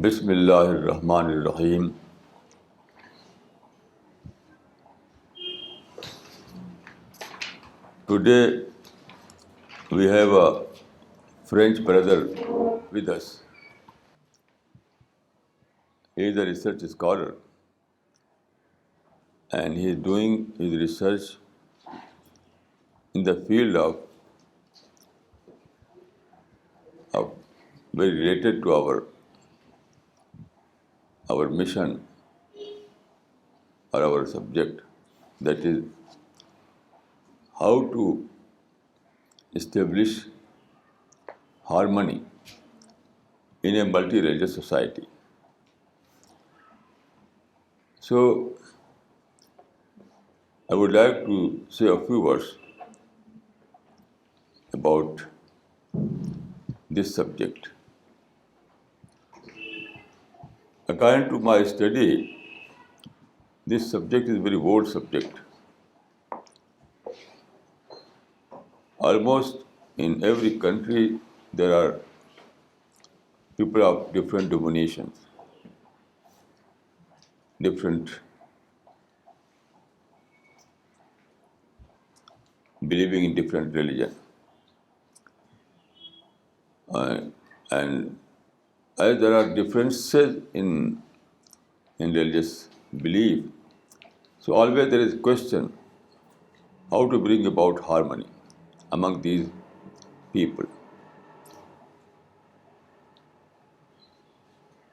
Bismillahirrahmanirrahim. Today we have a French brother with us. He is a research scholar and he is doing his research in the field of very related to our mission or our subject, that is how to establish harmony in a multi-religious society. So I would like to say a few words about this subject. According to my study, this subject is a very broad subject. Almost in every country there are people of different denominations, different believing in different religion. And as there are differences in religious belief, so always there is a question how to bring about harmony among these people.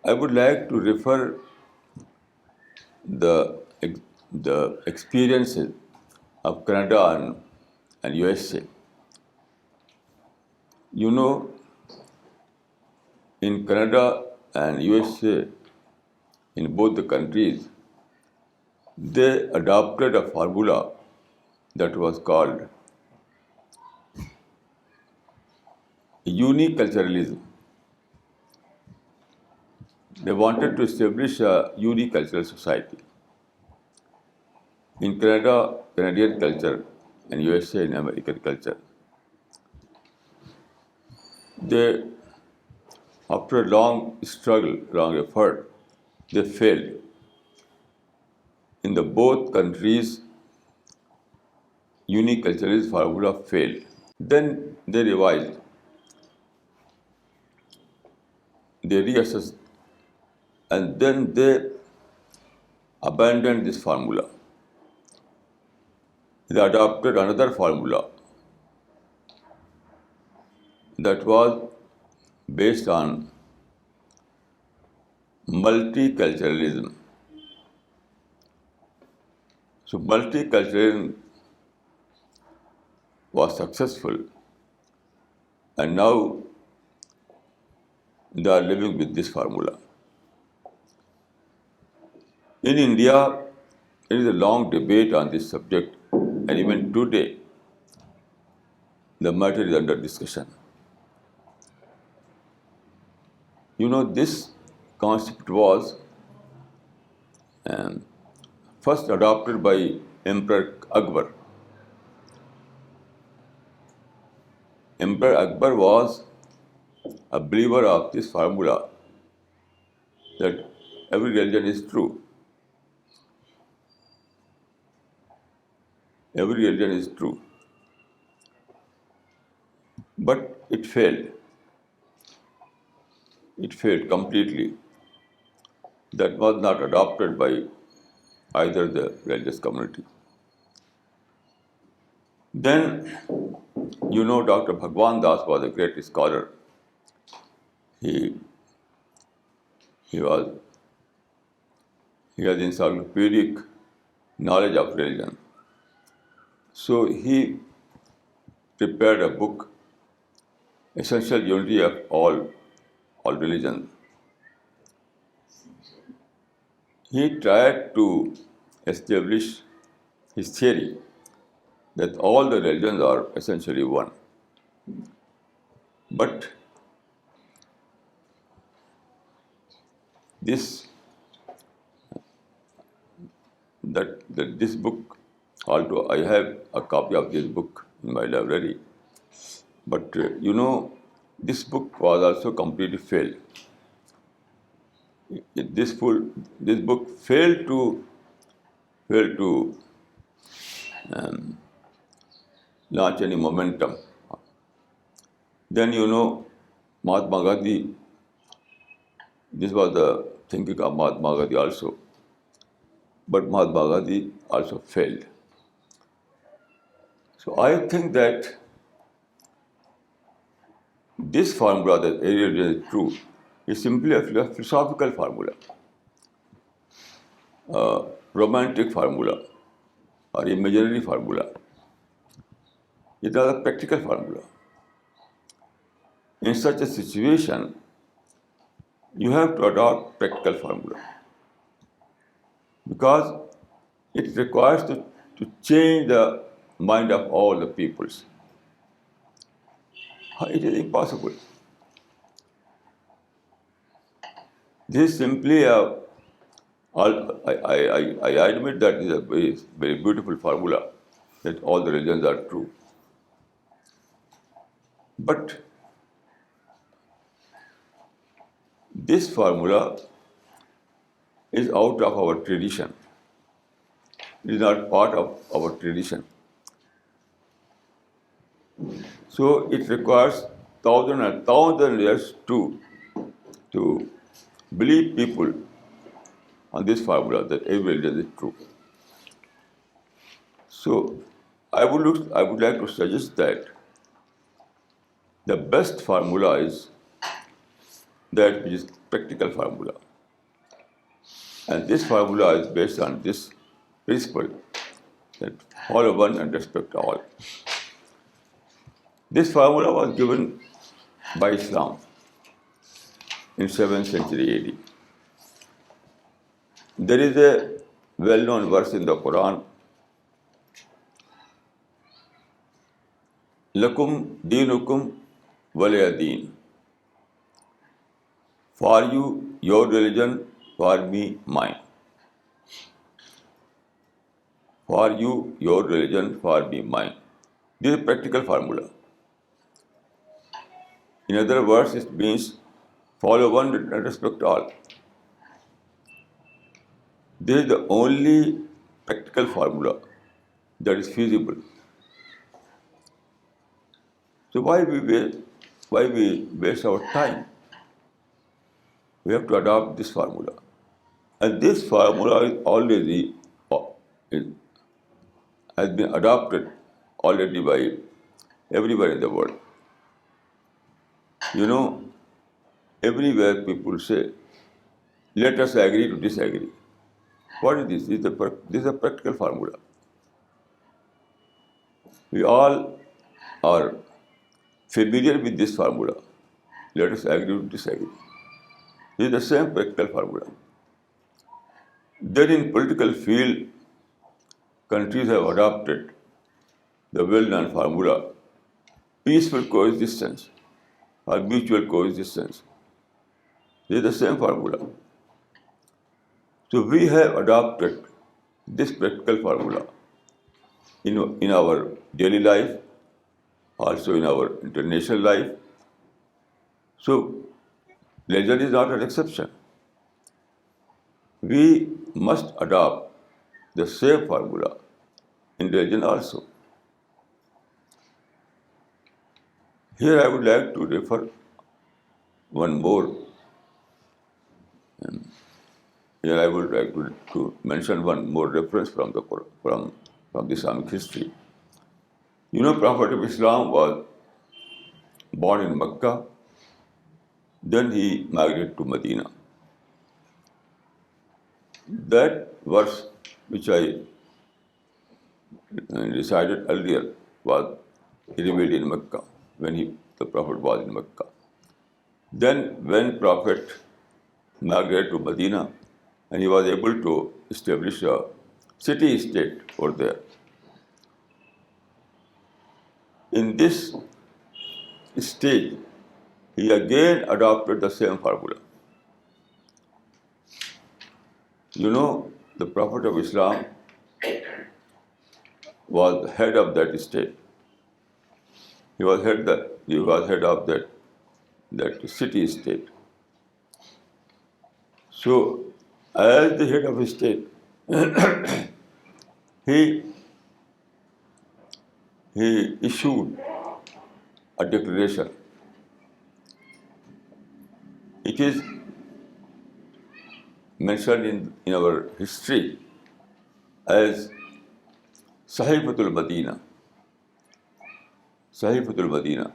I would like to refer the experiences of Canada and USA. You know, in Canada and USA, in both the countries, they adopted a formula that was called uniculturalism. They wanted to establish a unicultural society. In Canada, Canadian culture, and USA, in American culture. They, after a long struggle, long effort, they failed. In the both countries, uniculturalist formula failed. Then they revised, they reassessed, and then they abandoned this formula. They adopted another formula that was based on multiculturalism. So multiculturalism was successful, and now they are living with this formula. In India, there is a long debate on this subject, and even today, the matter is under discussion. You know, this concept was first adopted by Emperor Akbar. Emperor Akbar was a believer of this formula that every religion is true. Every religion is true. But it failed. It failed completely. That was not adopted by either the religious community. Then, you know, Dr. Bhagwan Das was a great scholar. He has encyclopedic knowledge of religion. So he prepared a book, Essential Unity of All Religions. He tried to establish his theory that all the religions are essentially one. But this book, although I have a copy of this book in my library, but you know, this book was also completely failed. this book failed to launch any momentum. Then Mahatma Gandhi. This was the thinking of Mahatma Gandhi also, but Mahatma Gandhi also failed. So I think that this formula that really is true is simply a philosophical formula, a romantic formula, or imaginary formula. It is not a practical formula. In such a situation, you have to adopt practical formula because it requires to change the mind of all the peoples. It is impossible. This is simply I admit that is a very, very beautiful formula that all the religions are true. But this formula is out of our tradition. It is not part of our tradition. So it requires thousands and thousands years to believe people on this formula that every religion is true. So I would like to suggest that the best formula is that which is practical formula. And this formula is based on this principle that follow one and respect all. This formula was given by Islam in 7th century AD. There is a well-known verse in the Quran, Lakum Deenukum Waliya Deen. For you, your religion, for me, mine. For you, your religion, for me, mine. This is a practical formula. In other words, it means follow one and respect all. This is the only practical formula that is feasible. So why we waste our time? We have to adopt this formula. And this formula is already has been adopted already by everywhere in the world. Everywhere people say, let us agree to disagree. What is this? This is a practical formula. We all are familiar with this formula. Let us agree to disagree. This is the same practical formula. Then in political field, countries have adopted the well-known formula, peaceful coexistence or mutual coexistence. This is the same formula. So we have adopted this practical formula in our daily life, also in our international life. So religion is not an exception. We must adopt the same formula in religion also. Here I would like to refer one more. Here I would like to mention one more reference from the Islamic history. Prophet of Islam was born in Mecca, then he migrated to Medina. That verse which I recited earlier was revealed in Mecca when the Prophet was in Mecca. Then when Prophet migrated to Medina and he was able to establish a city-state over there. In this stage, he again adopted the same formula. The Prophet of Islam was the head of that state. He was head of that city-state. So, as the head of state, he issued a declaration. It is mentioned in our history as Sahifatul Madina. Sahifatul Madina.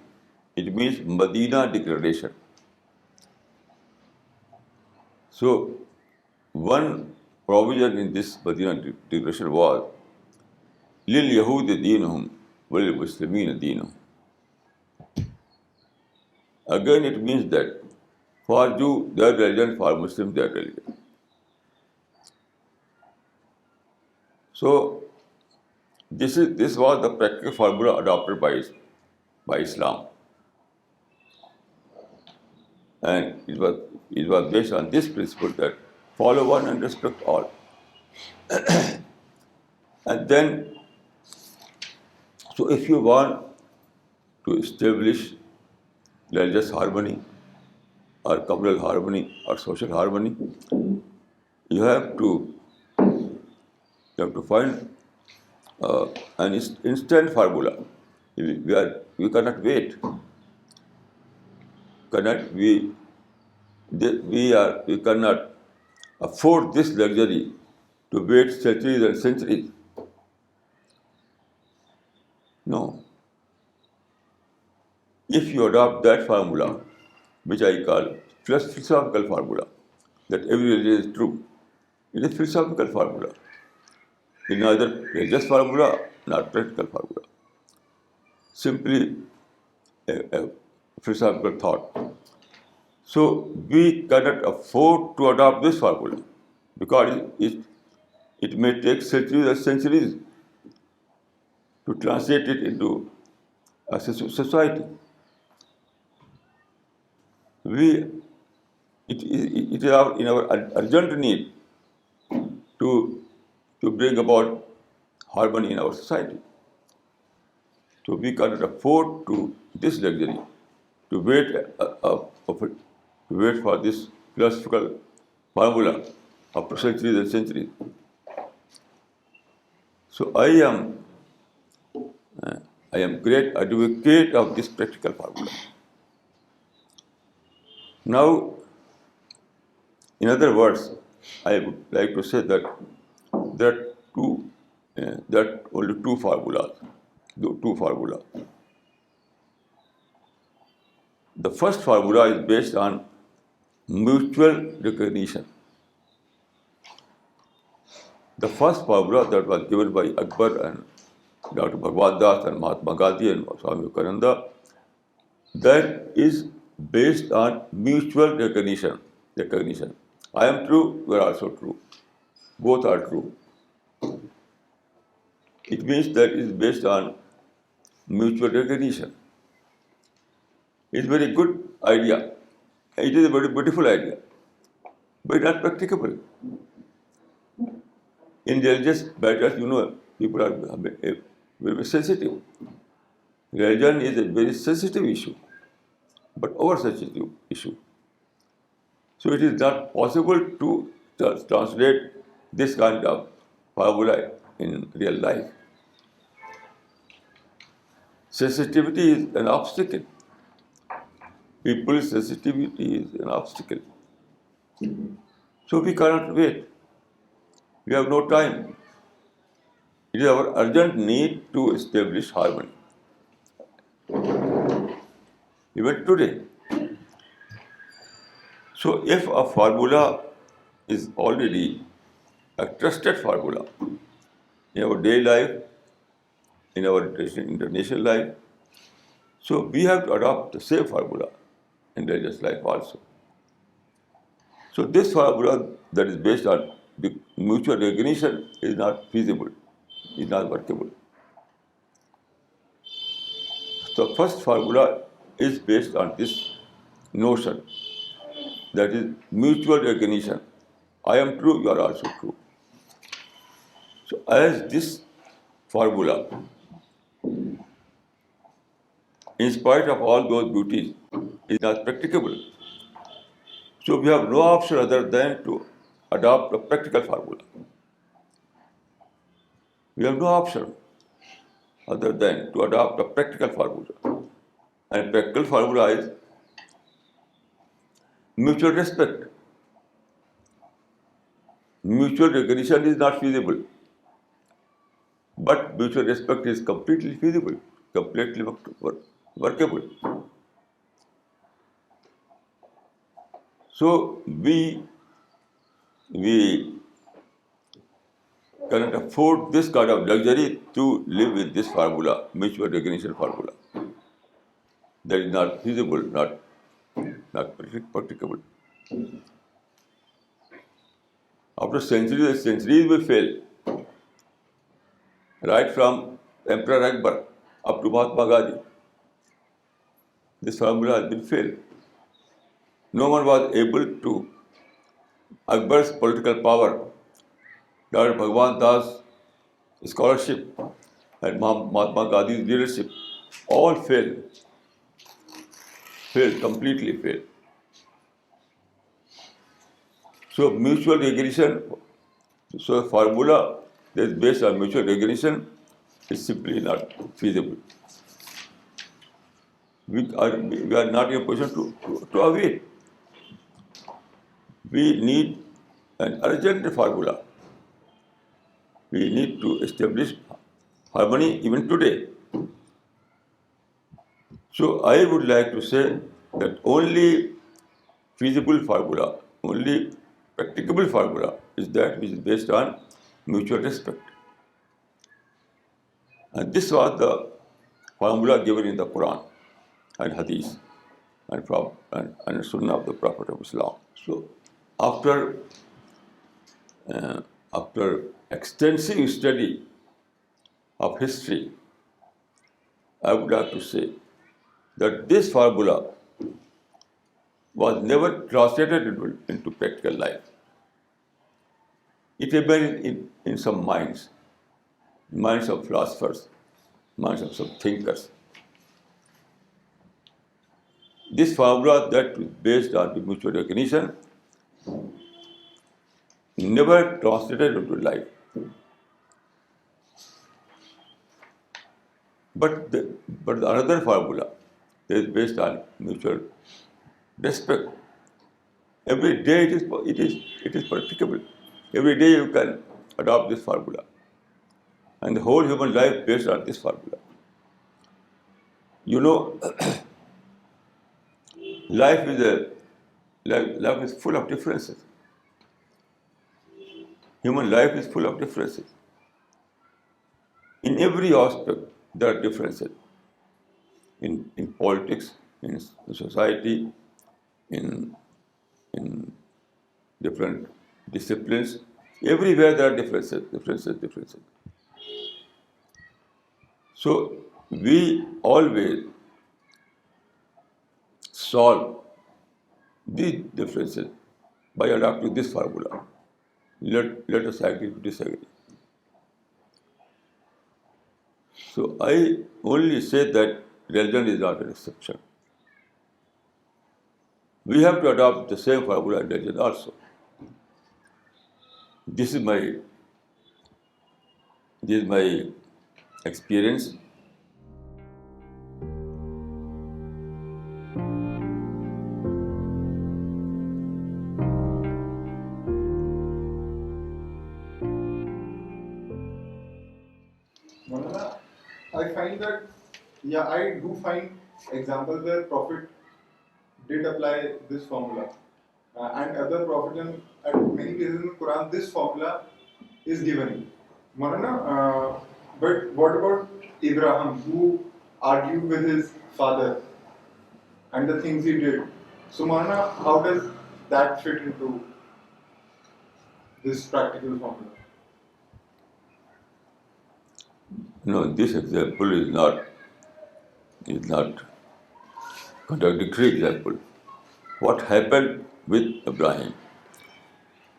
It means Medina Declaration. So, one provision in this Medina Declaration was Lil Yahud Deenhum Wal Muslimin Deenhum. Again, it means that for Jew, their religion, for Muslim, their religion. So, this was the practical formula adopted by Islam, and it was based on this principle that follow one and respect all. And then, so if you want to establish religious harmony or communal harmony or social harmony, you have to find an instant formula. We cannot wait. We cannot afford this luxury to wait centuries and centuries. No. If you adopt that formula, which I call philosophical formula, that every religion is true, it is philosophical formula. It is neither religious formula nor practical formula. Simply a philosophical thought. So we cannot afford to adopt this formula because it may take centuries and centuries to translate it into a society. It is in our urgent need to bring about harmony in our society. So we cannot afford to this luxury to wait for this philosophical formula of centuries and centuries. So I am great advocate of this practical formula. Now, in other words, I would like to say that there are only two formulas. The first formula is based on mutual recognition. The first formula that was given by Akbar and Dr. Bhagwan Das and Mahatma Gandhi and Swami Vivekananda, that is based on mutual recognition. I am true, you are also true. Both are true. It means that it is based on mutual recognition. It's a very good idea. It is a very beautiful idea, but not practicable. In religious matters, people are very sensitive. Religion is a very sensitive issue, but over-sensitive issue. So it is not possible to translate this kind of formula in real life. Sensitivity is an obstacle. People's sensitivity is an obstacle. So we cannot wait. We have no time. It is our urgent need to establish harmony. Even today. So if a formula is already a trusted formula in our daily life, in our international life, so we have to adopt the same formula in religious life also. So this formula that is based on the mutual recognition is not feasible, is not workable. So first formula is based on this notion, that is mutual recognition. I am true, you are also true. So as this formula, in spite of all those beauties, is not practicable. So we have no option other than to adopt a practical formula. We have no option other than to adopt a practical formula. And practical formula is mutual respect. Mutual recognition is not feasible, but mutual respect is completely feasible, completely workable. So we cannot afford this kind of luxury to live with this formula, mutual recognition formula. That is not feasible, not practicable. After centuries and centuries we fail. Right from Emperor Akbar up to Mahatma Gandhi, this formula has been failed. No one was able to. Akbar's political power, Dr. Bhagwan Das' scholarship, and Mahatma Gandhi's leadership all failed, completely failed. So mutual recognition, so a formula that is based on mutual recognition is simply not feasible. We are not in a position to avail. We need an urgent formula. We need to establish harmony even today. So I would like to say that only feasible formula, only practicable formula is that which is based on mutual respect. And this was the formula given in the Quran and Hadith and Sunnah of the Prophet of Islam. So after extensive study of history, I would like to say that this formula was never translated into practical life. It remained in some minds of philosophers, minds of some thinkers. This formula that was based on the mutual recognition never translated into life. But another formula that is based on mutual respect. Every day it is practicable. Every day you can adopt this formula. And the whole human life based on this formula. You know, life is full of differences. Human life is full of differences. In every aspect, there are differences. In politics, in society, in different disciplines, everywhere there are differences. So we always solve these differences by adopting this formula. Let us agree to disagree. So I only say that religion is not an exception. We have to adopt the same formula in religion also. This is my experience. Maulana, I find that, I do find examples where Prophet did apply this formula. And other Prophet, at many places in the Quran, this formula is given. Maulana, but what about Abraham, who argued with his father and the things he did? So, Maulana, how does that fit into this practical formula? No, this example is not contradictory example. What happened with Ibrahim?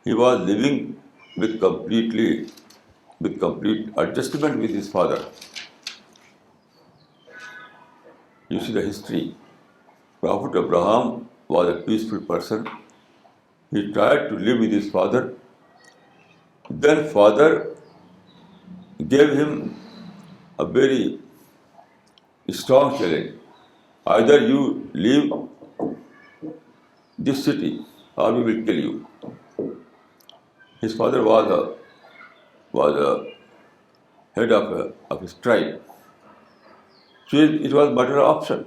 He was living with complete adjustment with his father. You see the history. Prophet Abraham was a peaceful person. He tried to live with his father. Then father gave him a very strong challenge. Either you leave this city or we will kill you. His father was a head of his tribe. So it was matter of option.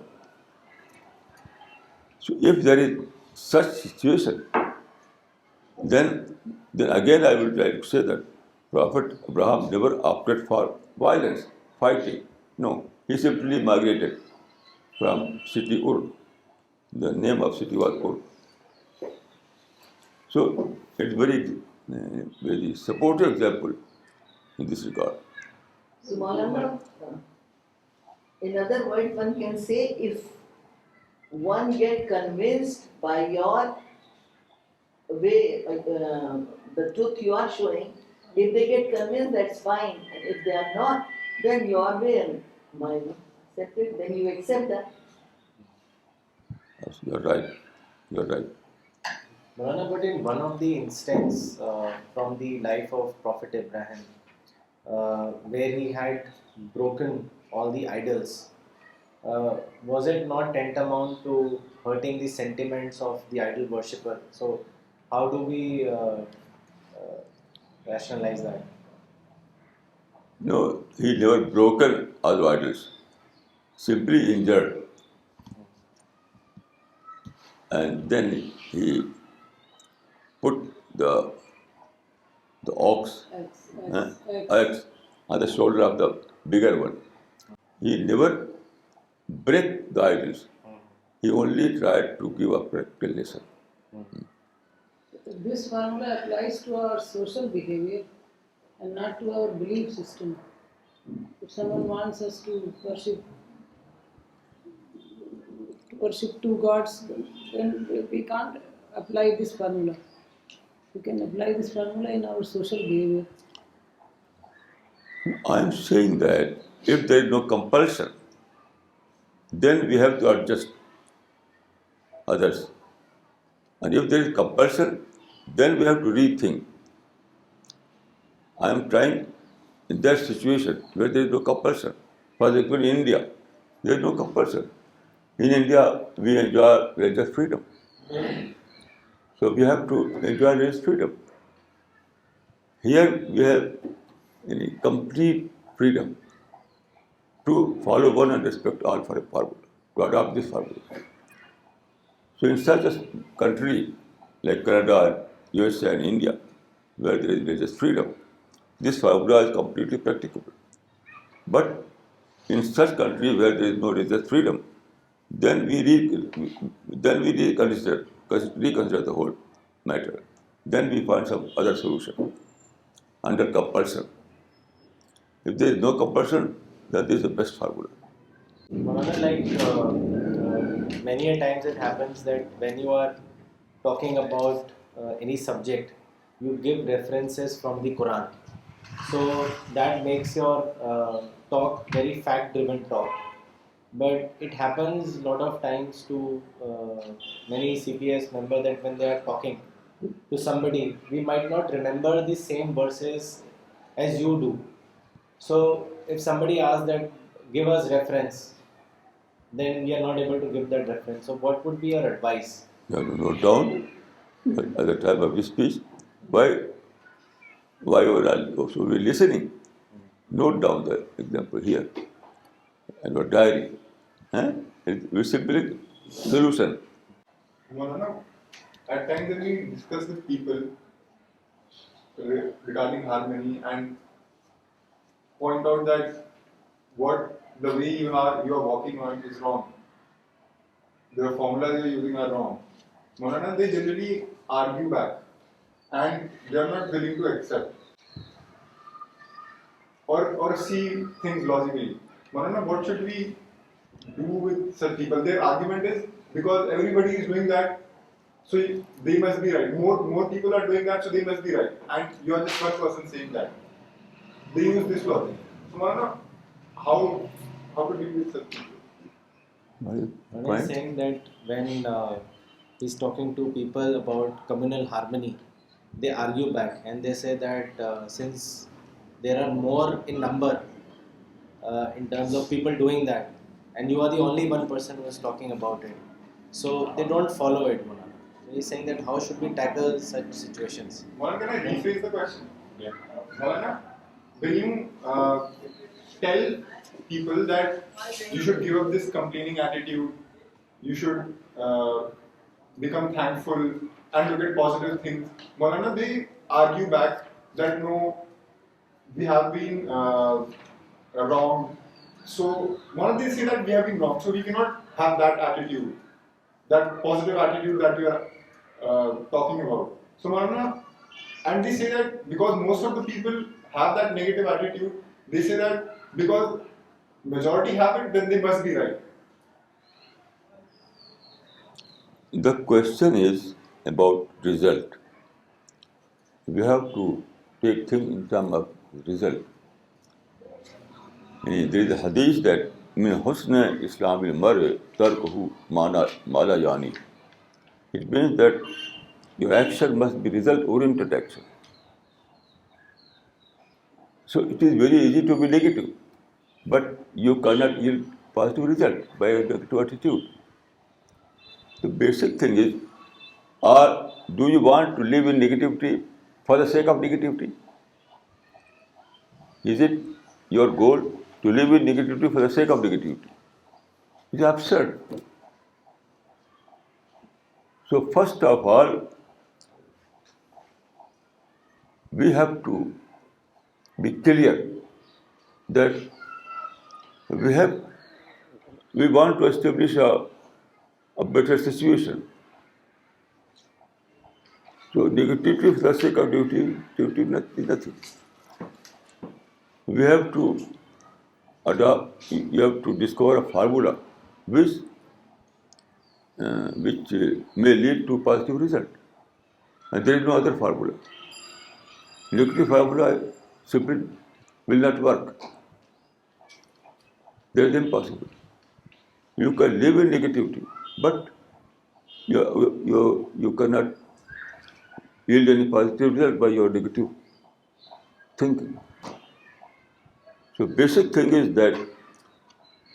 So if there is such situation, then again I will try to say that Prophet Abraham never opted for violence, fighting. No, he simply migrated from city Ur. The name of city was Ur. So it's very supportive example in this regard. So, Maulana, in other words, one can say if one get convinced by your way, the truth you are showing, if they get convinced, that's fine. And if they are not, then your way and mine accept it, then you accept that. Yes, you're right. You're right. Maulana, but in one of the instances from the life of Prophet Abraham, where he had broken all the idols, was it not tantamount to hurting the sentiments of the idol worshipper? So, how do we rationalize that? No, he never broken all the idols. Simply injured. And then he put the ox axe on the shoulder of the bigger one. He never break the idols. He only tried to give a practical lesson. This formula applies to our social behavior and not to our belief system. If someone wants us to worship two gods, then we can't apply this formula. We can apply this formula in our social behavior. I am saying that if there is no compulsion, then we have to adjust others. And if there is compulsion, then we have to rethink. I am trying in that situation where there is no compulsion. For example, in India, there is no compulsion. In India, we enjoy religious freedom. So we have to enjoy religious freedom. Here we have complete freedom to follow one and respect all for a formula, to adopt this formula. So in such a country like Canada, USA and India, where there is religious freedom, this formula is completely practicable. But in such country where there is no religious freedom, then we reconsider the whole matter. Then we find some other solution under compulsion. If there is no compulsion, then this is the best formula. Maulana, many a times it happens that when you are talking about any subject, you give references from the Quran. So that makes your talk very fact-driven talk. But it happens a lot of times to many CPS members that when they are talking to somebody, we might not remember the same verses as you do. So if somebody asks that, give us reference, then we are not able to give that reference. So what would be your advice? You have to note down at the time of this speech why you are also listening. Note down the example here and your diary. It will simply solution. Maulana, at times when we discuss with people regarding harmony and point out that what the way you are walking on is wrong, the formulas you're using are wrong. Maulana, they generally argue back and they are not willing to accept or see things logically. Maulana, what should we do with such people? Their argument is because everybody is doing that, so they must be right. More people are doing that, so they must be right. And you are just one person saying that. They use this logic. So Maulana, how to deal with such people? One is saying that when he's talking to people about communal harmony, they argue back and they say that since there are more in number in terms of people doing that, and you are the only one person who is talking about it, so they don't follow it, Maulana. So he's saying that how should we tackle such situations? Maulana, can I rephrase the question? Yeah. Maulana, when you tell people that you should give up this complaining attitude, you should become thankful and look at positive things, Maulana, they argue back that no, we have been wrong. So, Maulana, they say that we have been wrong, so we cannot have that attitude, that positive attitude that we are talking about. So, Maulana, and they say that because most of the people have that negative attitude, they say that because majority have it, then they must be right. The question is about result. We have to take things in terms of result. There is a hadith that min husna Islamil mar'i tarkuhu mala yani. It means that your action must be result-oriented action. So it is very easy to be negative, but you cannot yield positive result by a negative attitude. The basic thing is, do you want to live in negativity for the sake of negativity? Is it your goal to live in negativity for the sake of negativity? It's absurd. So first of all, we have to be clear that we want to establish a better situation. So negativity for the sake of negativity is nothing. We have to adopt, you have to discover a formula which may lead to positive result. And there is no other formula. Negative formula simply will not work. That is impossible. You can live in negativity, but you cannot yield any positive result by your negative thinking. So basic thing is that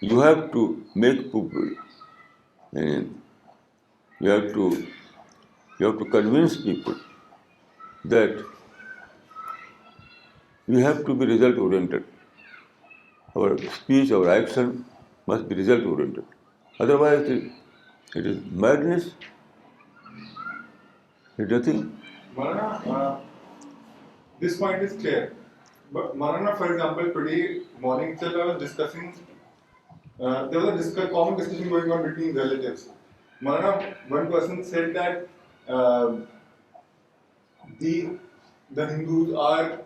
you have to make people, and you have to convince people that we have to be result oriented. Our speech, our action must be result oriented. Otherwise, it is madness. It is nothing. Marana, this point is clear. But Marana, for example, today morning itself I was discussing, there was a common discussion going on between relatives. Marana, one person said that the Hindus are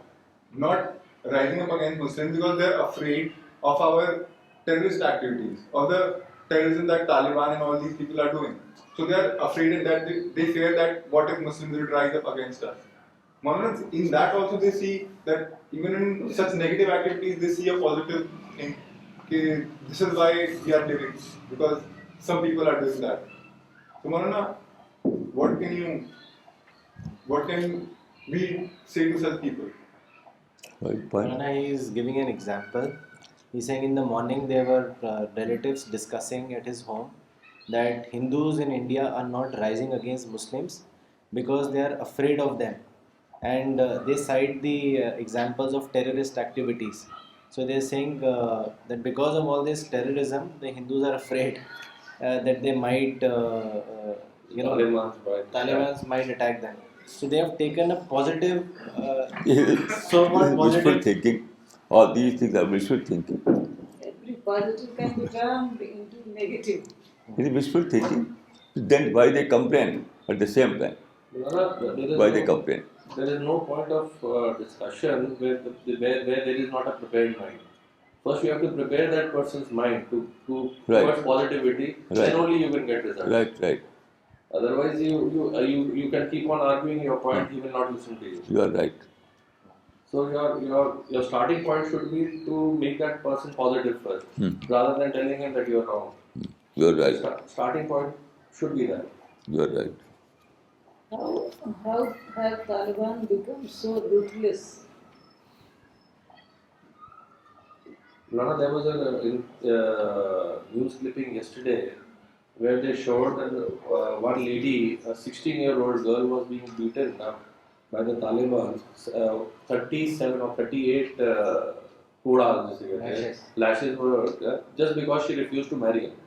not rising up against Muslims because they're afraid of our terrorist activities, of the terrorism that Taliban and all these people are doing. So they are afraid and that they fear that what if Muslims will rise up against us. Maulana, in that also they see that even in such negative activities they see a positive thing. Okay, this is why we are living, because some people are doing that. So Maulana, what can we say to such people? Right point. Maulana, he is giving an example. He's saying in the morning there were relatives discussing at his home that Hindus in India are not rising against Muslims because they are afraid of them, and they cite the examples of terrorist activities. So they're saying that because of all this terrorism, the Hindus are afraid that they might, Taliban might attack them. So they have taken a positive, so much Wishful positive. thinking. All these things are wishful thinking. Every positive can be turned into negative. It is wishful thinking. Then why they complain at the same time? Why they complain? There is no point of discussion where there is not a prepared mind. First, you have to prepare that person's mind to Right. towards positivity. Right. Then only you can get results. Right. Otherwise, you can keep on arguing your point. He will not listen to you. You are right. So your starting point should be to make that person positive first, rather than telling him that you are wrong. You are right. Starting point should be that. You are right. How have Taliban become so ruthless? Lana, there was a news clipping yesterday where they showed that one lady, a 16-year-old girl, was being beaten up by the Taliban. 37 or 38 kudas, Lashes. lashes were just because she refused to marry him.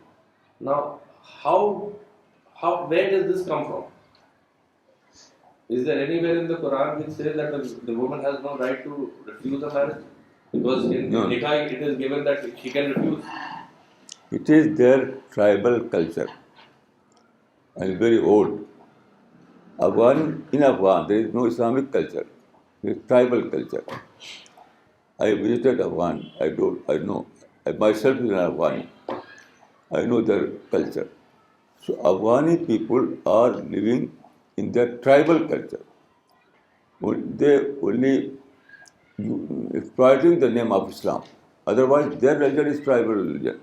Now, where does this come from? Is there anywhere in the Quran which says that the woman has no right to refuse a marriage? Because in No. Nikah it is given that she can refuse. It is their tribal culture and very old. In Afghan, there is no Islamic culture. There is tribal culture. I visited Afghan. I know. I myself is an Afghani. I know their culture. So Afghani people are living in their tribal culture. They only exploiting the name of Islam. Otherwise, their religion is tribal religion.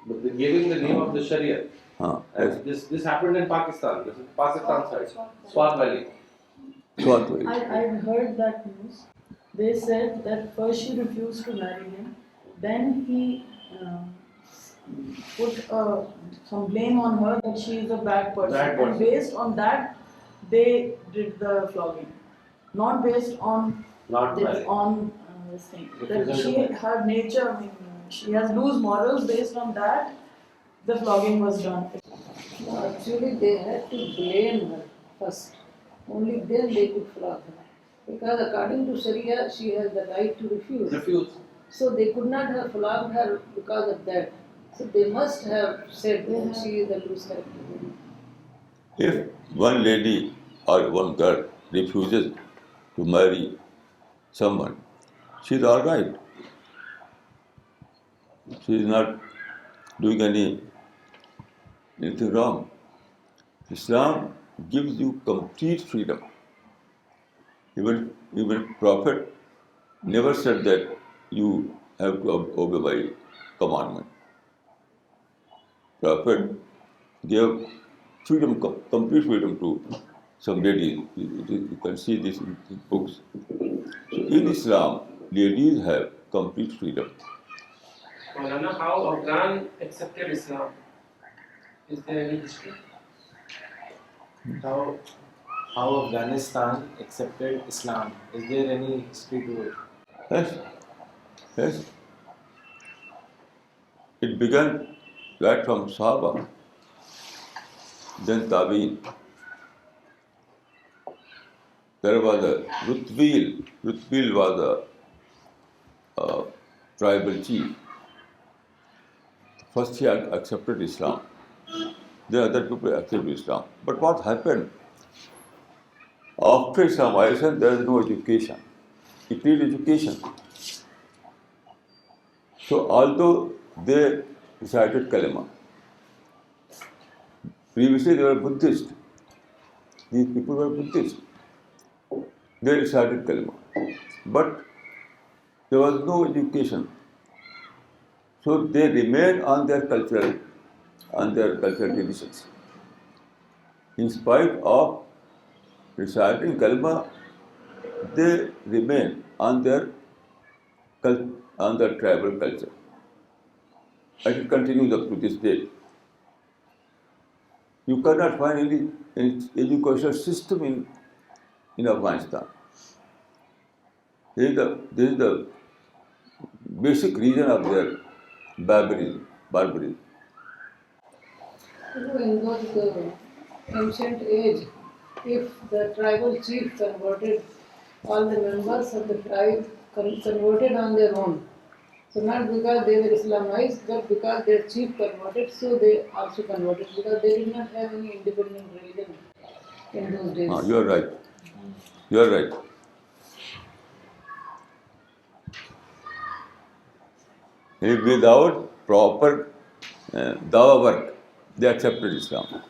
But they're giving the name of the Sharia. Yes. And this happened in Pakistan. This is Pakistan side, Swat Valley. Swat Valley. I heard that news. They said that first she refused to marry him, then he put some blame on her that she is a bad person, Bad person. and based on that, they did the flogging, not based on Not married. this thing. Refusal That to she, marry. her nature, I mean, she has loose morals. Based on that, the flogging was done. Actually, they had to blame her first. Only then they could flog her. Because according to Sharia, she has the right to refuse. Refuse. So they could not have flogged her because of that. So they must have said that she is a loose character. If one lady or one girl refuses to marry someone, she is all right. She is not doing anything wrong. Islam gives you complete freedom. Even Prophet never said that you have to obey my commandment. Prophet gave freedom, complete freedom to some ladies. You can see this in books. So in Islam, ladies have complete freedom. Maulana, how Afghan accepted Islam? Is there any history? How Afghanistan accepted Islam? Is there any history to it? Yes, yes. It began right from Sahaba, then Tabi'in. There was a Rutbil. Rutbil was a tribal chief. First he had accepted Islam. Then other people accepted Islam. But what happened? After Islamization, there is no education. It needs education. So although they recited Kalima, previously they were Buddhist. These people were Buddhist. They recited Kalima. But there was no education. So they remained on their cultural traditions. In spite of reciting Kalima, they remain on their tribal culture. And it continues up to this day. You cannot find any educational system in Afghanistan. This is the basic reason of their barbarism. In those ancient age, if the tribal chief converted, all the members of the tribe converted on their own. So not because they were Islamized, but because their chief converted, so they also converted, because they did not have any independent religion in those days. You are right. You are right. Without proper dawa work, they accepted Islam.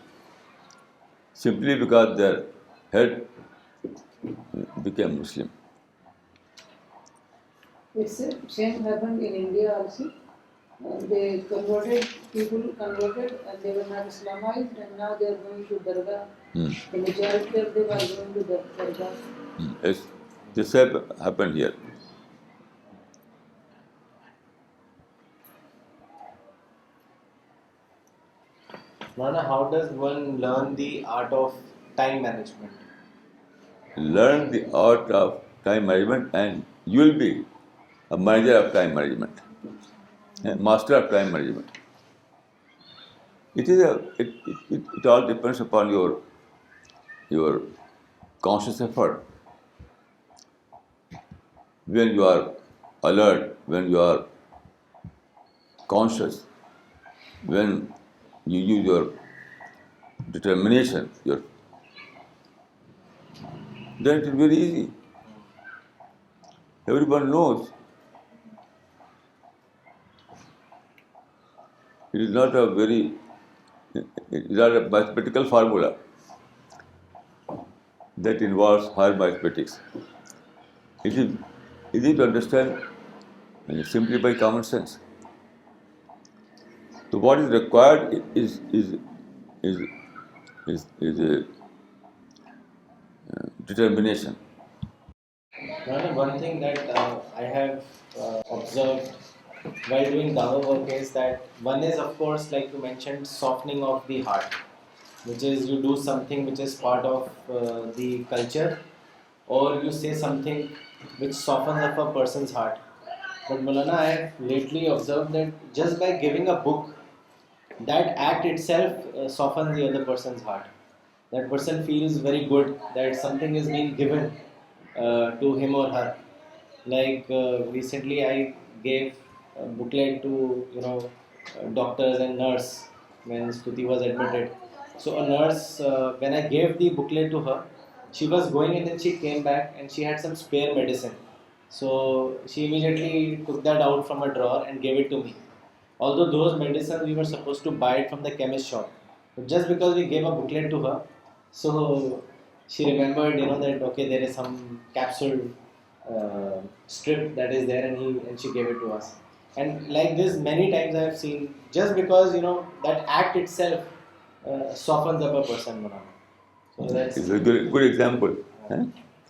Simply because their head became Muslim. It's same happened in India also. They converted, people converted and they were not Islamized and now they are going to Dargah. The majority of them are going to Dargah. Yes, this happened here. Maulana, how does one learn the art of time management? Learn the art of time management and you will be a manager of time management, a master of time management. It all depends upon your conscious effort. When you are alert, when you are conscious, when you use your determination, then it is very easy. Everyone knows. It is not a mathematical formula that involves higher mathematics. It is easy to understand simply by common sense. So what is required is a determination. Maulana, one thing that I have observed while doing Dawa work is that one is, of course, like you mentioned, softening of the heart, which is you do something which is part of the culture, or you say something which softens up a person's heart. But Maulana, I have lately observed that just by giving a book, that act itself softens the other person's heart. That person feels very good that something is being given to him or her. Like recently, I gave a booklet to doctors and nurse when Stuti was admitted. So a nurse, when I gave the booklet to her, she was going and then she came back and she had some spare medicine. So she immediately took that out from a drawer and gave it to me. Although those medicines we were supposed to buy it from the chemist shop, but just because we gave a booklet to her, so she remembered, that okay, there is some capsule strip that is there, and she gave it to us. And like this, many times I have seen, just because that act itself softens up a person, Manana. So that's It's a good example.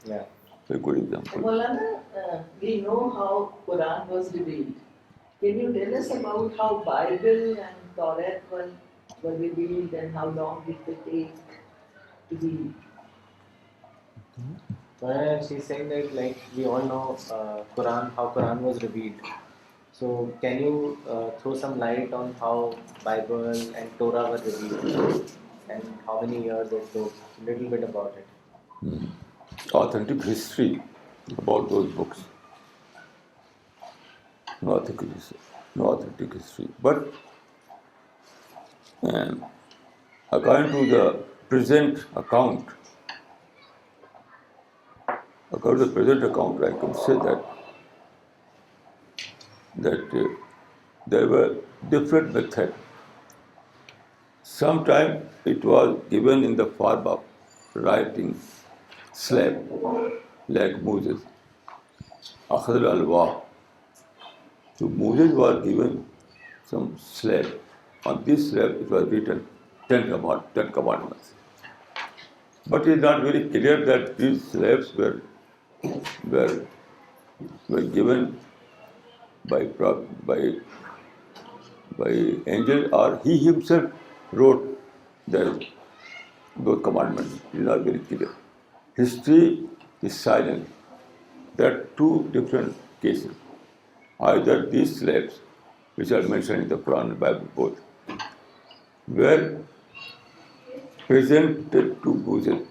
yeah. A good example. Maulana, we know how Quran was revealed. Can you tell us about how Bible and Torah were revealed and how long did they take to be? She's saying that like we all know Quran, how Quran was revealed. So can you throw some light on how Bible and Torah were revealed and how many years it took? A little bit about it. Authentic history about those books. No authentic history. But according to the present account, I can say that there were different methods. Sometimes it was given in the form of writing slab, like Moses, Akhadul Alwa. So Moses was given some slab. On this slab it was written Ten Commandments. But it is not very clear that these slabs were given by angel or he himself wrote those commandments. It is not very clear. History is silent. There are two different cases. Either these slabs, which are mentioned in the Quran and Bible both, were presented to Moses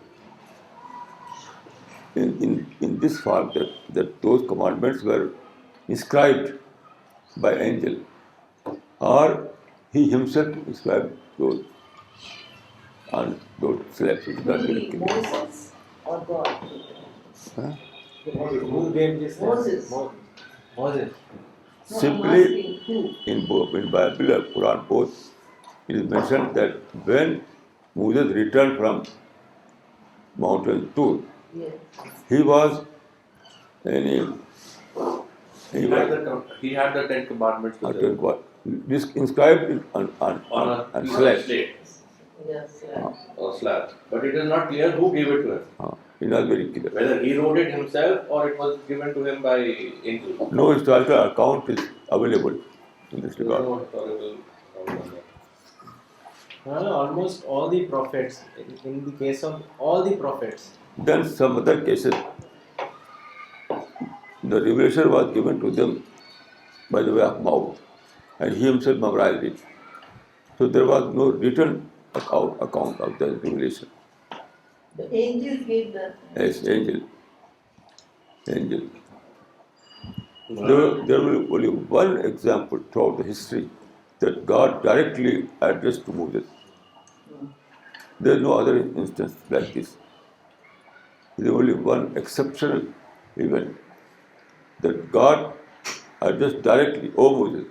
in this form that those commandments were inscribed by angel, or he himself inscribed those on those slabs. It is not very clear. Moses or God? Huh? Who gave this? Moses. Moses. No, I'm Simply asking who? in Bible and Quran both, it is mentioned that when Moses returned from Mountain Tur, Yes. he was in He He was had the 10 commandments with him. this inscribed it on On a piece of slab. slate Yes, or slab. But it is not clear who gave it to him. It's not very clear. Whether he wrote it himself or it was given to him by angel. No historical account is available in this There is regard. no historical account on that. Almost all the prophets, in the case of all the prophets, Then some other cases, the revelation was given to them by the way of mouth, and he himself memorized it. So there was no written account of the revelation. the angels gave the. Yes, angel. There will be only one example throughout the history that God directly addressed to Moses. There is no other instance like this. There is only one exceptional event that God addressed directly, "O Moses."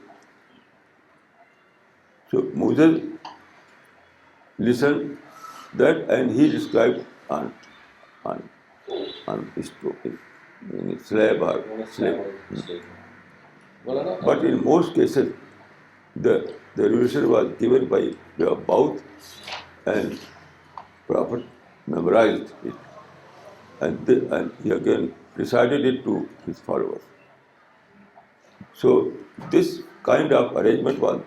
So Moses listened that, and he described on his in his slab or slave. But in most cases, the revelation was given by way of mouth, and Prophet memorized it, and he again recited it to his followers. So this kind of arrangement was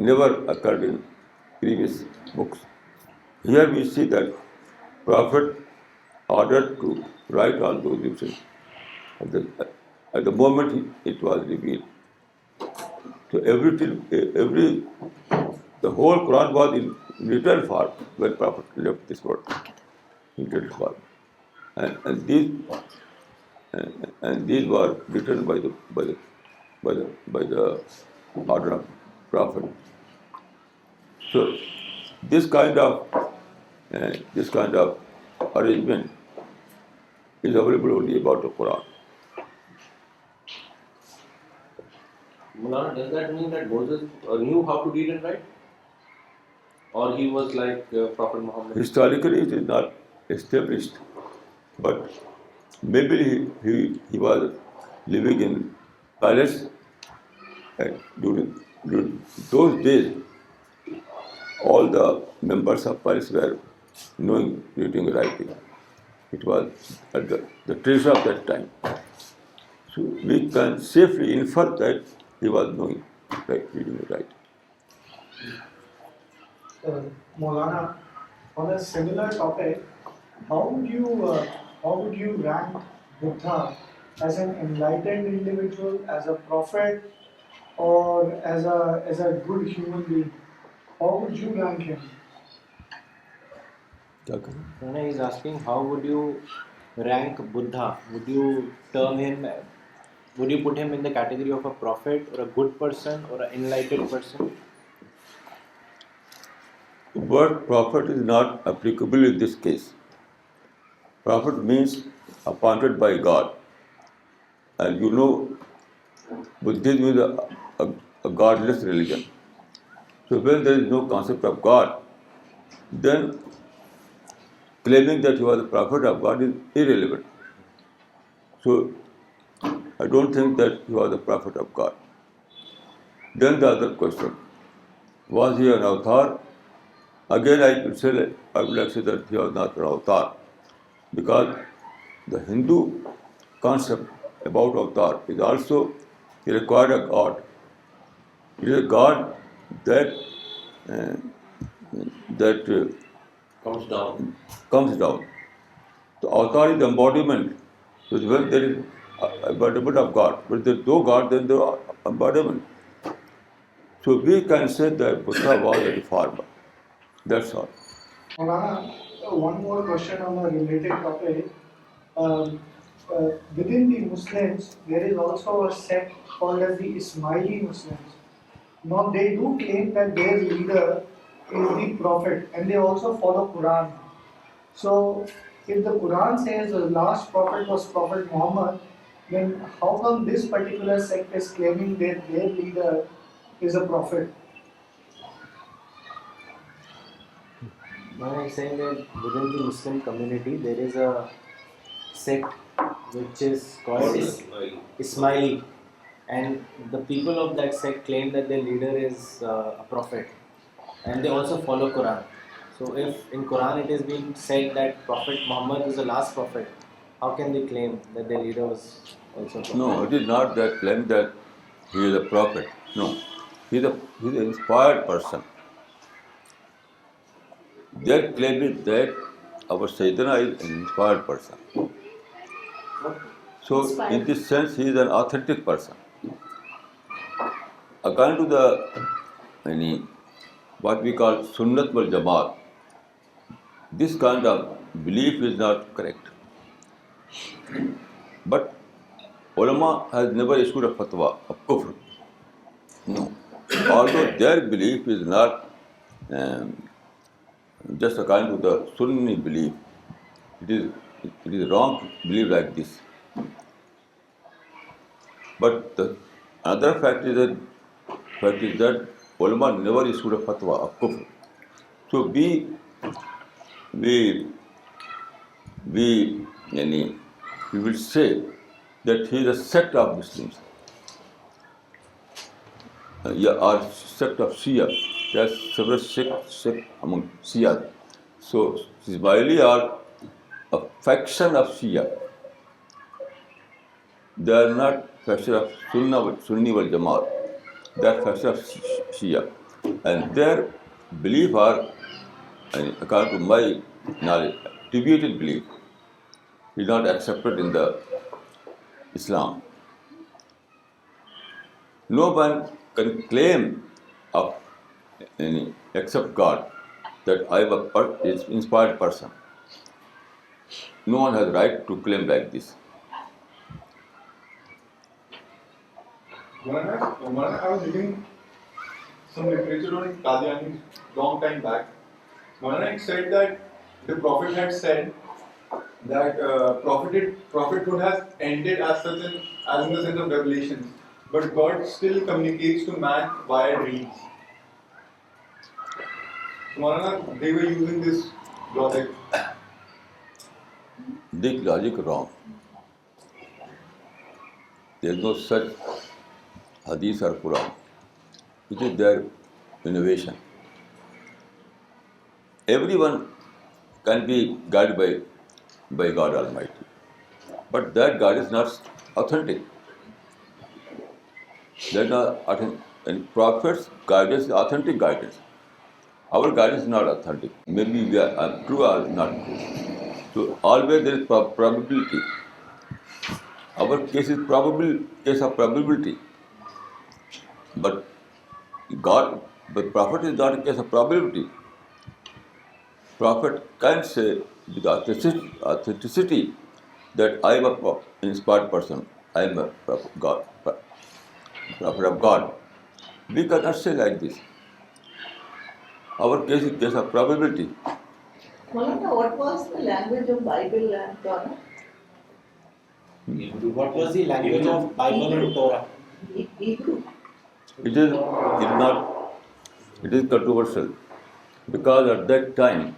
never occurred in previous books. Here we see that Prophet ordered to write all those revelations at the moment it was revealed. So the whole Quran was in written form when Prophet left this world, in written form, and these were written by the order of Prophet. So this kind of arrangement is available only about the Quran. Maulana, does that mean that Moses knew how to read and write? Or he was like Prophet Muhammad? Historically, it is not established, but maybe he was living in palace, and during those days, all the members of palace were knowing reading and writing. It was at the treasure of that time. So we can safely infer that he was knowing reading and writing. Maulana, on a similar topic, how would you rank Buddha as an enlightened individual, as a prophet, or as a good human being? How would you rank him? Rana is asking, how would you rank Buddha? Would you put him in the category of a prophet or a good person or an enlightened person? The word prophet is not applicable in this case. Prophet means appointed by God. And you know, Buddhism is a godless religion. So when there is no concept of God, then claiming that you are the prophet of God is irrelevant. So I don't think that you are the prophet of God. Then the other question, was he an avatar? Again, I would like to say that he was not an avatar, because the Hindu concept about avatar is also he required a God. It is a God that comes down. So avatar is the embodiment. So when there is embodiment of God, but if there is no God, then there is embodiment. So we can say that Buddha was a reformer. That's all. Maulana, one more question on a related topic. Um, Within the Muslims, there is also a sect called as the Ismaili Muslims. Now they do claim that their leader is the Prophet, and they also follow Quran. So, if the Quran says the last prophet was Prophet Muhammad, then how come this particular sect is claiming that their leader is a prophet? I am saying that within the Muslim community there is a sect which is called Ismaili. and the people of that sect claim that their leader is a prophet, and they also follow Quran. So if in Quran it has been said that Prophet Muhammad is the last prophet, how can they claim that their leader was also a prophet? No, it is not that claim that he is a prophet. No, he's an inspired person. Their claim is that our Sayyidina is an inspired person. So, in this sense, he is an authentic person. According to what we call Sunnat wal Jamaat, this kind of belief is not correct. But ulama has never issued a fatwa of kufr. No. Although their belief is not just according to the Sunni belief, it is wrong to believe like this. But the other fact is that ulama never issued a fatwa of kufr. So we will say that he is a sect of Muslims, or sect of Shia. There are several sects among Shia. So Ismaili are a faction of Shia. They are not faction of Sunni wal Jamaat. They are faction of Shia, and their belief are, according to my knowledge, deviated belief is not accepted in the Islam. No one can claim of except God that I am an inspired person. No one has right to claim like this. Maulana, I was reading some literature on Qadiani long time back. Maulana, it said that the Prophet had said that prophethood has ended as in the sense of revelations, but God still communicates to man via dreams. So, Maulana, they were using this logic. This logic wrong. There is no such hadith or Quran. It is their innovation. Everyone can be guided by God Almighty, but that God is not authentic. They are not authentic. And prophets' guidance is authentic guidance. Our guidance is not authentic. Maybe we are true or not true. So always there is probability. Our case is case of probability. But prophet is not a case of probability. Prophet can say with authenticity that I am an inspired person. I am a prophet of God. We cannot say like this. Our case is case of probability. Maulana, what was the language of Bible and Torah? What was the language of Bible and Torah? Hebrew. It is controversial because at that time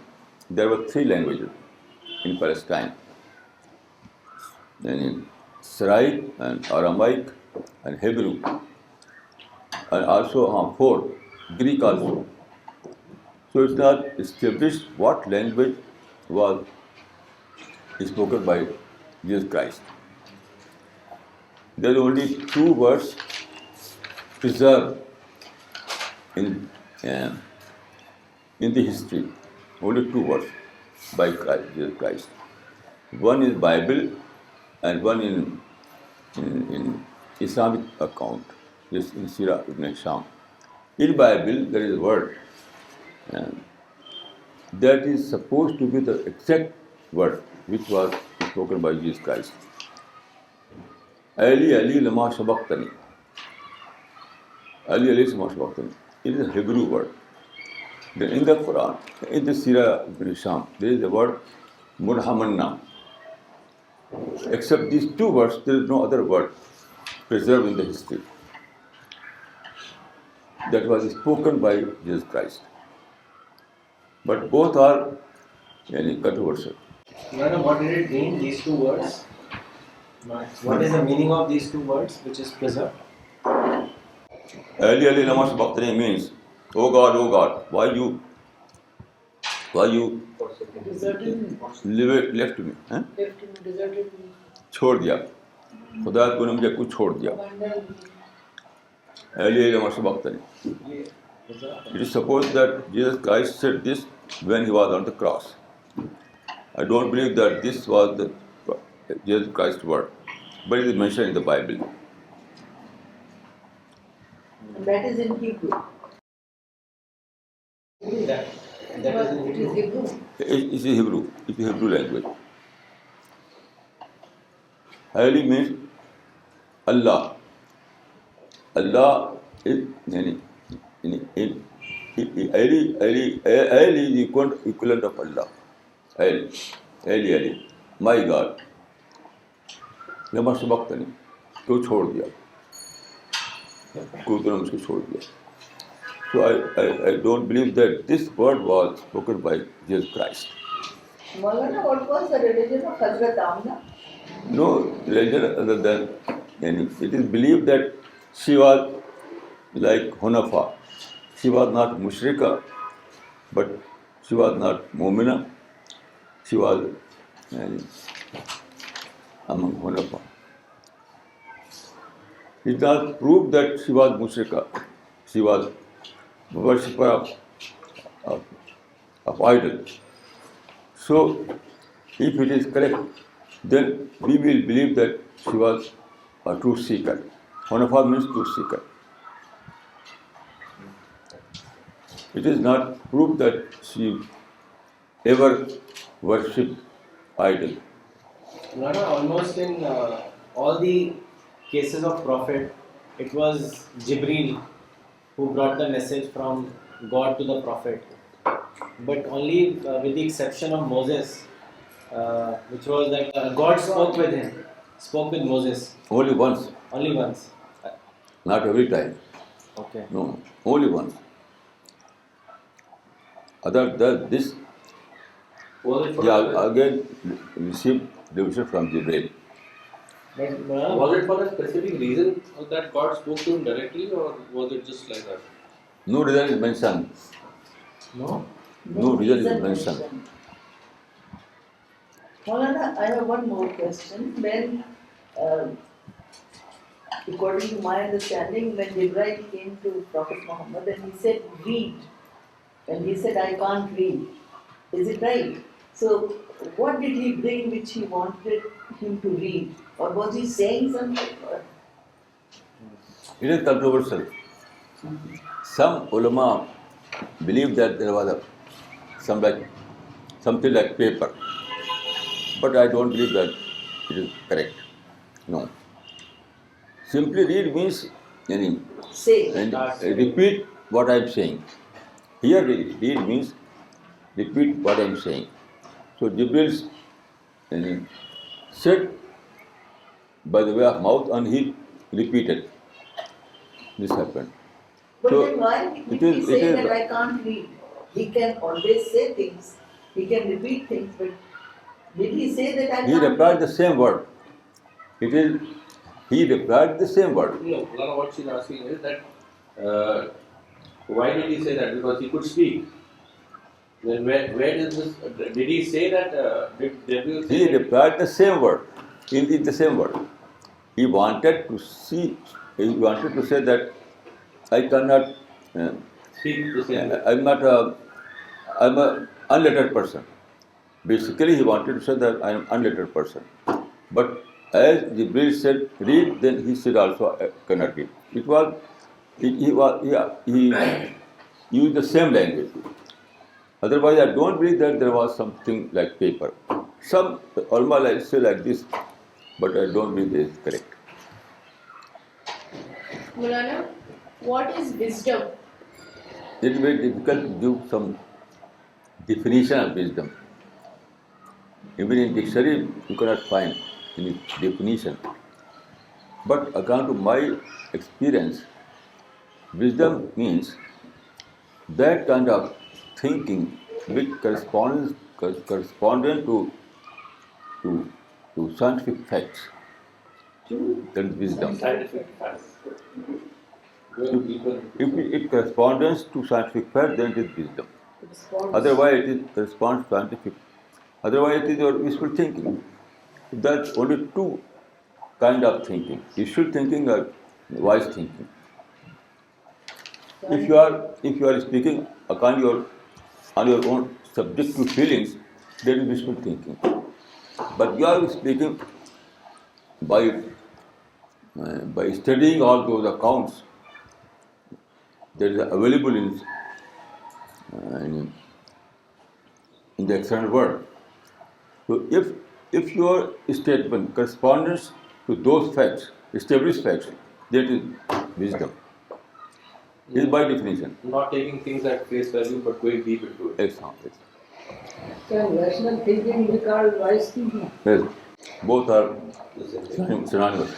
there were three languages in Palestine. Then Syriac and Aramaic and Hebrew, and also four, Greek also. So it's not established what language was spoken by Jesus Christ. There are only two words preserved in the history. Only two words by Jesus Christ. One is Bible, and one in Islamic account, is in Sirah Ibn Hisham. In Bible there is a word that is supposed to be the exact word which was spoken by Jesus Christ. Ali Ali lama sabaqtani. Ali Ali lama sabaqtani. It is a Hebrew word. Then in the Quran, in the Sirah Ibn Hisham, there is the word Murhamanna. Except these two words, there is no other word preserved in the history that was spoken by Jesus Christ. But both are controversial. What did it mean, these two words? What is the meaning of these two words which is preserved? Ali Ali Lama Sabachthani means, oh God, why you Deserted me. left me? हैं? Left me, deserted me. छोड़ दिया, खुदा तूने मुझे कुछ छोड़ दिया. Abandoned me. Ali Ali Lama Sabachthani. It is supposed that Jesus Christ said this when he was on the cross. I don't believe that this was the Jesus Christ's word, but it is mentioned in the Bible. And that is in Hebrew. That is But in it is Hebrew. It's a Hebrew language. Ali means Allah. Allah is Ali is equivalent of Allah. Ali, my God. लमा सबक्तनी तो छोड़ दिया, को तूने मुझको छोड़ दिया. So I don't believe that this word was spoken by Jesus Christ. Maulana, what was the religion of Hazrat Amna? No religion other than, and it is believed that she was like Hunafa. She was not Mushrika, but she was not Mu'mina. She was among Hunafa. It does prove that she was Mushrika. She was worshipper of idol. So, if it is correct, then we will believe that she was a truth seeker. Hunafa means truth seeker. It is not proof that she ever worshipped idol. Maulana, almost in all the cases of Prophet, it was Jibreel who brought the message from God to the Prophet. But only with the exception of Moses, which was that God spoke with him, spoke with Moses Only once, only once. not every time. Okay. No, only once. Other than this, Was it for he again received revelation from Jibreel. But Maulana, Was it for a specific reason that God spoke to him directly, or was it just like that? No reason is mentioned. no? No reason is mentioned. Maulana, I have one more question. When, according to my understanding, when Jibreel came to Prophet Muhammad and he said, read, and he said, I can't read. Is it right? So, what did he bring which he wanted him to read? Or was he saying something? Or? It is controversial. Some ulama believe that there was something like paper, but I don't believe that it is correct. No. Simply read means Say. and repeat what I am saying. Here read means repeat what I am saying. So Jibreel said by the way of mouth and he repeated. This happened. But So, then why did it he is- say it is- that I can't read? He can always say things, he can repeat things, but did he say that I He can't replied read? the same word. He replied the same word. No, Lala, what she's asking is that why did he say that? Because he could speak. Then where is this? Did he say that? Did Gabriel say He that? replied the same word. In the same word. He wanted to say that I cannot, Speak the same way. I'm an unlettered person. Basically, he wanted to say that I am unlettered person. But as Jibreel said, read, then he said also I cannot read. It was, he used the same language. Otherwise, I don't believe that there was something like paper. Some ulama say like this, but I don't believe it is correct. Maulana, what is wisdom? It is very difficult to give some definition of wisdom. Even in dictionary, you cannot find any definition. But according to my experience, wisdom means that kind of thinking which corresponds to scientific facts. That is wisdom. Scientific facts. Going deeper. If it corresponds to scientific fact, then it is wisdom. Response. Otherwise, it is response to scientific. Otherwise, it is your wishful thinking. There's only two kind of thinking: wishful thinking or wise thinking. If you are speaking on your own subjective feelings, that is wishful thinking. But you are speaking by studying all those accounts that is available in the external world. So if your statement corresponds to those facts, established facts, that is wisdom. Is by definition. Not taking things at face value, but going deep into it. Exactly. Can rational thinking be called wise thinking? Yes. Both are The same thing. synonymous.